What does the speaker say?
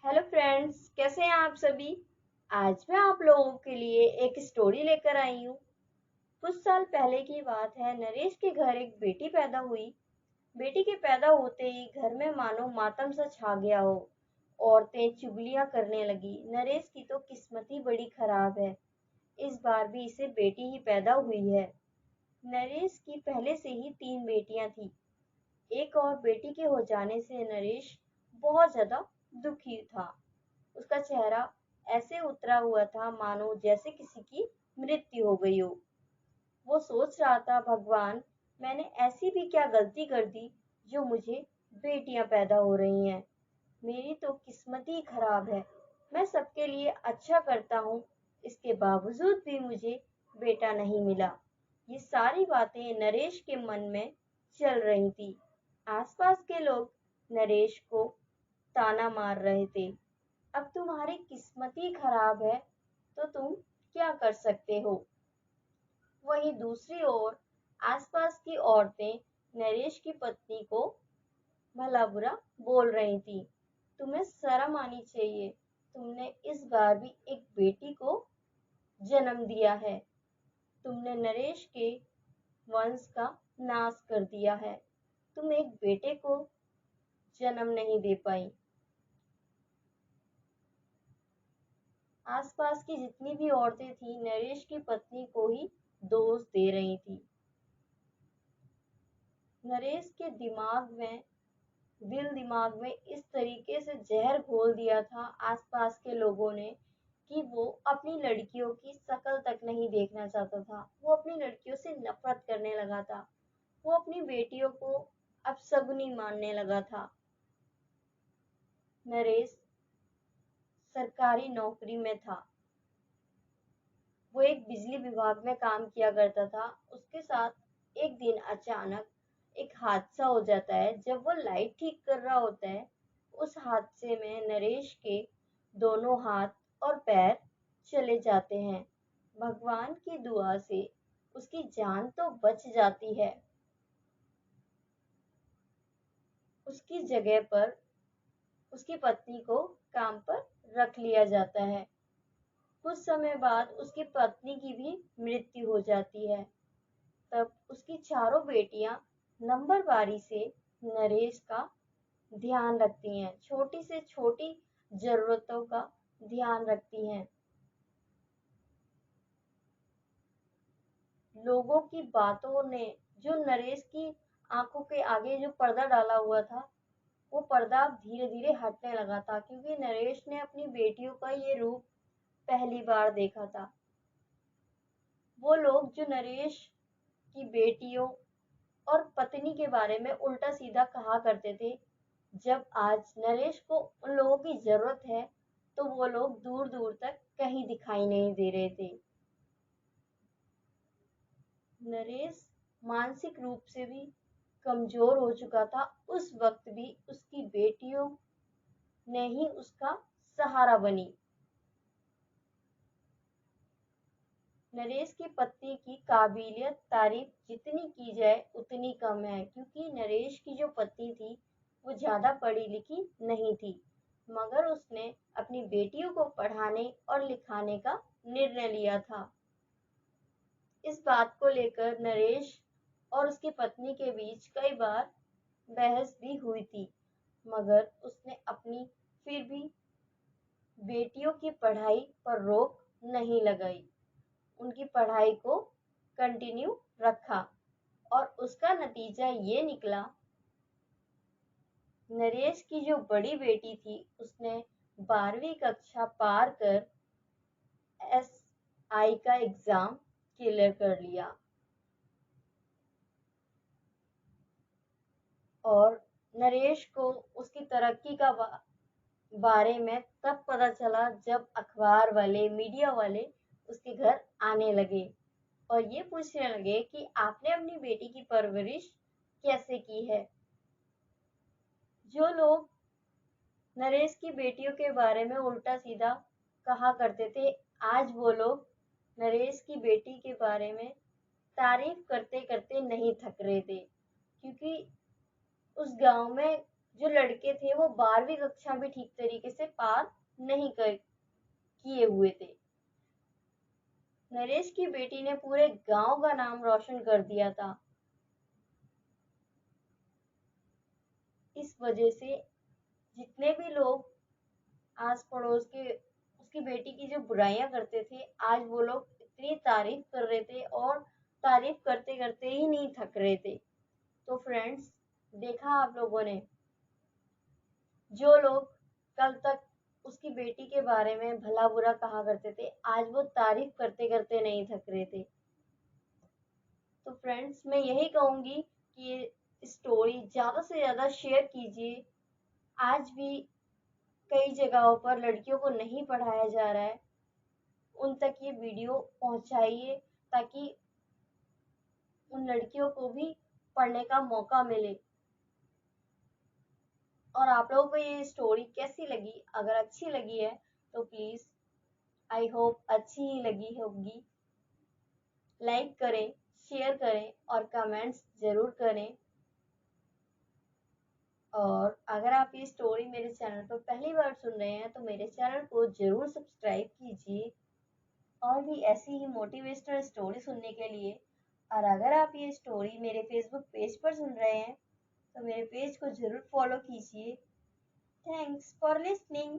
Hello friends, कैसे हैं आप सभी। आज मैं आप लोगों के लिए एक स्टोरी लेकर आई हूँ। कुछ साल पहले की बात है। नरेश के घर एक बेटी पैदा हुई। बेटी के पैदा होते ही घर में मानो मातम सा छा गया हो। औरतें चुगलियां करने लगी। नरेश की तो किस्मत ही बड़ी खराब है, इस बार भी इसे बेटी ही पैदा हुई है। नरेश की पहले से ही 3 बेटियां थी। एक और बेटी के हो जाने से नरेश बहुत ज्यादा दुखी था। उसका चेहरा ऐसे उतरा हुआ था मानो जैसे किसी की मृत्यु हो गई हो। वो सोच रहा था, भगवान, मैंने ऐसी भी क्या गलती कर दी जो मुझे बेटियां पैदा हो रही हैं। मेरी तो किस्मत ही खराब है। मैं सबके लिए अच्छा करता हूँ, इसके बावजूद भी मुझे बेटा नहीं मिला। ये सारी बातें नरेश के मन में चल रही थी। आसपास के लोग नरेश को ताना मार रहे थे। अब तुम्हारी किस्मत ही खराब है तो तुम क्या कर सकते हो। वहीं दूसरी ओर आसपास की औरतें नरेश की पत्नी को भला बुरा बोल रही थी। तुम्हें शर्म आनी चाहिए। तुमने इस बार भी एक बेटी को जन्म दिया है। तुमने नरेश के वंश का नाश कर दिया है। तुम एक बेटे को जन्म नहीं दे पाई। आसपास की जितनी भी औरतें थी नरेश की पत्नी को ही दोष दे रही थी। नरेश के दिमाग में इस तरीके से जहर घोल दिया था आसपास के लोगों ने कि वो अपनी लड़कियों की शक्ल तक नहीं देखना चाहता था। वो अपनी लड़कियों से नफरत करने लगा था। वो अपनी बेटियों को अपशगुनी मानने लगा था। नरेश सरकारी नौकरी में था। वो एक बिजली विभाग में काम किया करता था। उसके साथ एक दिन अचानक एक हादसा हो जाता है। जब वो लाइट ठीक कर रहा होता है, उस हादसे में नरेश के दोनों हाथ और पैर चले जाते हैं। भगवान की दुआ से उसकी जान तो बच जाती है। उसकी जगह पर उसकी पत्नी को काम पर रख लिया जाता है। कुछ समय बाद उसकी पत्नी की भी मृत्यु हो जाती है। तब उसकी चारों बेटियां नंबरवारी से नरेश का ध्यान रखती हैं, छोटी से छोटी जरूरतों का ध्यान रखती हैं। लोगों की बातों ने जो नरेश की आंखों के आगे जो पर्दा डाला हुआ था, वो पर्दा धीरे धीरे हटने लगा था, क्योंकि नरेश ने अपनी बेटियों का ये रूप पहली बार देखा था। वो लोग जो नरेश की बेटियों और पत्नी के बारे में उल्टा सीधा कहा करते थे, जब आज नरेश को उन लोगों की जरूरत है तो वो लोग दूर दूर तक कहीं दिखाई नहीं दे रहे थे। नरेश मानसिक रूप से भी कमजोर हो चुका था। उस वक्त भी उसकी बेटियों ने ही उसका सहारा बनी। नरेश की पत्नी की काबिलियत तारीफ जितनी की जाए उतनी कम है, क्योंकि नरेश की जो पत्नी थी वो ज्यादा पढ़ी लिखी नहीं थी, मगर उसने अपनी बेटियों को पढ़ाने और लिखाने का निर्णय लिया था। इस बात को लेकर नरेश और उसकी पत्नी के बीच कई बार बहस भी हुई थी, मगर उसने अपनी फिर भी बेटियों की पढ़ाई पर रोक नहीं लगाई। उनकी पढ़ाई को कंटिन्यू रखा और उसका नतीजा ये निकला। नरेश की जो बड़ी बेटी थी उसने 12वीं कक्षा पार कर SI का एग्जाम क्लियर कर लिया। और नरेश को उसकी तरक्की का बारे में तब पता चला जब अखबार वाले, मीडिया वाले उसके घर आने लगे और ये पूछने लगे कि आपने अपनी बेटी की परवरिश कैसे की है। जो लोग नरेश की बेटियों के बारे में उल्टा सीधा कहा करते थे, आज वो लोग नरेश की बेटी के बारे में तारीफ करते करते नहीं थक रहे थे, क्योंकि उस गांव में जो लड़के थे वो 12वीं कक्षा भी ठीक तरीके से पार नहीं कर किए हुए थे। नरेश की बेटी ने पूरे गांव का नाम रोशन कर दिया था। इस वजह से जितने भी लोग आस पड़ोस के उसकी बेटी की जो बुराइयां करते थे, आज वो लोग इतनी तारीफ कर रहे थे और तारीफ करते करते ही नहीं थक रहे थे। तो फ्रेंड्स, देखा आप लोगों ने, जो लोग कल तक उसकी बेटी के बारे में भला बुरा कहा करते थे, आज वो तारीफ करते करते नहीं थक रहे थे। तो फ्रेंड्स, मैं यही कहूंगी कि ये स्टोरी ज्यादा से ज्यादा शेयर कीजिए। आज भी कई जगहों पर लड़कियों को नहीं पढ़ाया जा रहा है, उन तक ये वीडियो पहुंचाइए ताकि उन लड़कियों को भी पढ़ने का मौका मिले। और आप लोगों को ये स्टोरी कैसी लगी? अगर अच्छी लगी है तो प्लीज, आई होप अच्छी ही लगी होगी, लाइक करें, शेयर करें और कमेंट्स जरूर करें। और अगर आप ये स्टोरी मेरे चैनल पर पहली बार सुन रहे हैं तो मेरे चैनल को जरूर सब्सक्राइब कीजिए और भी ऐसी ही मोटिवेशनल स्टोरी सुनने के लिए। और अगर आप ये स्टोरी मेरे फेसबुक पेज पर सुन रहे हैं तो मेरे पेज को जरूर फॉलो कीजिए। Thanks for listening.